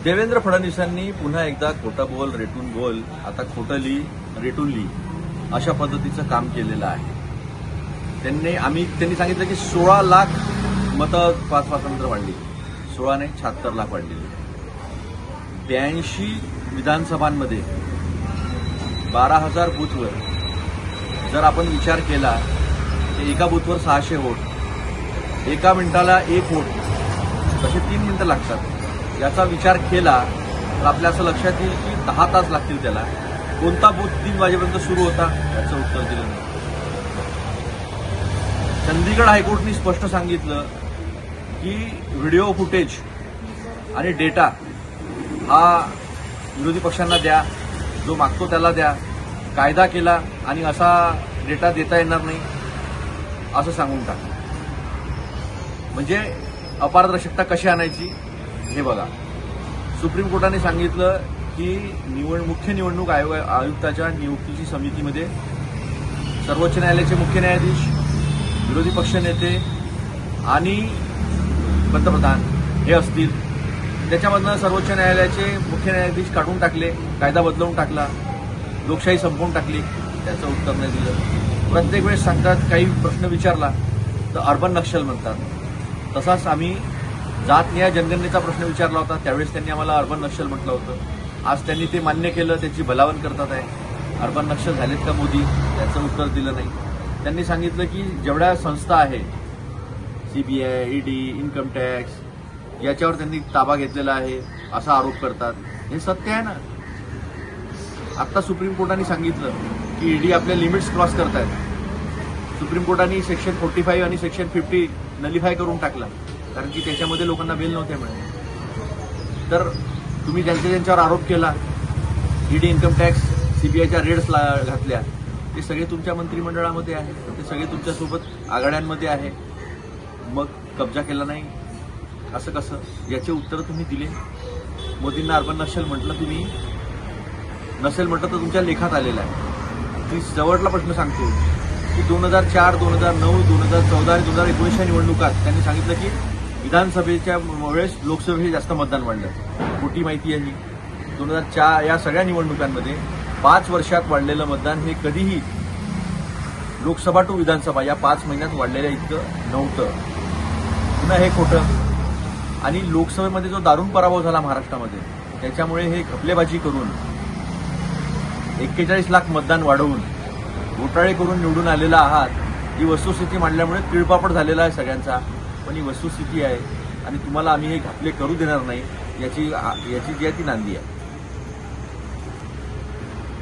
देवेंद्र फडणवीसांनी पुन्हा एकदा खोटं बोल रेटून बोल, आता खोटं लिही रेटून लिही अशा पद्धतीचं काम केलेलं आहे. त्यांनी सांगितलं की 16 लाख मतं स्वातंत्र्य वाढली, 16 नाही 76 लाख वाढलेली. 82 विधानसभांमध्ये 12,000 बूथवर जर आपण विचार केला तर एका बूथवर 600 वोट, एका मिनिटाला 1 वोट, तसे 3 मिनिटं लागतात. याचा विचार केला तर आपल्या असं लक्षात येईल की 10 तास लागतील त्याला. कोणता बूथ 3 वाजेपर्यंत सुरू होता याचं उत्तर दिलं नाही. चंदीगड हायकोर्टाने स्पष्ट सांगितलं की व्हिडिओ फुटेज आणि डेटा हा विरोधी पक्षांना द्या, जो मागतो त्याला द्या. कायदा केला आणि असा डेटा देता येणार नाही असं सांगून टाका. म्हणजे अपारदर्शकता कशी आणायची हे बघा. सुप्रीम कोर्टाने सांगितलं की मुख्य निवडणूक आयुक्ताच्या नियुक्तीची समितीमध्ये सर्वोच्च न्यायालयाचे मुख्य न्यायाधीश, विरोधी पक्षनेते आणि पंतप्रधान हे असतील. त्याच्यामधनं सर्वोच्च न्यायालयाचे मुख्य न्यायाधीश काढून टाकले, कायदा बदलवून टाकला, लोकशाही संपवून टाकली. त्याचं उत्तर नाही दिलं. प्रत्येक वेळेस सांगतात काही प्रश्न विचारला तर अर्बन नक्षल म्हणतात. तसाच आम्ही जातनिहाय जनगणनेचा प्रश्न विचारला होता, त्यावेळेस त्यांनी आम्हाला अर्बन नक्षल म्हटलं होतं. आज त्यांनी ते मान्य केलं, त्याची भलावण करतात आहे. अर्बन नक्षल झालेत का मोदी, त्याचं उत्तर दिलं नाही. त्यांनी सांगितलं की जेवढ्या संस्था आहे सीबीआय, ईडी, इन्कम टॅक्स याच्यावर त्यांनी ताबा घेतलेला आहे असा आरोप करतात. हे सत्य आहे ना. आता सुप्रीम कोर्टाने सांगितलं की ईडी आपल्या लिमिट्स क्रॉस करतायत. सुप्रीम कोर्टाने सेक्शन 45 आणि सेक्शन 50 नलिफाय करून टाकला, कारण की त्याच्यामध्ये लोकांना बेल नव्हते मिळाले. तर तुम्ही ज्यांच्यावर आरोप केला, ईडी, इन्कम टॅक्स, सीबीआयच्या रेड्स घातल्या, ते सगळे तुमच्या मंत्रिमंडळामध्ये आहे, ते सगळे तुमच्यासोबत आघाड्यांमध्ये आहे. मग कब्जा केला नाही असं कसं? याचे उत्तर तुम्ही दिले. मोदींना अर्बन नक्षल म्हटलं तुम्ही, नसेल म्हटलं तर तुमच्या लेखात आलेलं आहे. ती शेवटला प्रश्न सांगतो की 2004, 2009, 2014 आणि 2019च्या निवडणुकात त्यांनी सांगितलं की विधानसभेच्या वेळेस लोकसभेचे जास्त मतदान वाढलं. खोटी माहिती आहे ही. 2004 या सगळ्या निवडणुकांमध्ये 5 वर्षात वाढलेलं मतदान हे कधीही लोकसभा टू विधानसभा या 5 महिन्यात वाढलेलं इतकं नव्हतं. पुन्हा हे खोटं. आणि लोकसभेमध्ये जो दारुण पराभव झाला महाराष्ट्रामध्ये, त्याच्यामुळे हे घपलेबाजी करून 41 लाख मतदान वाढवून घोटाळे करून निवडून आलेला आहात. ही वस्तुस्थिती मांडल्यामुळे तिळपापड झालेला आहे सगळ्यांचा. पण ही वस्तुस्थिती आहे आणि तुम्हाला आम्ही हे घपले करू देणार नाही याची जी आहे ती नांदी आहे.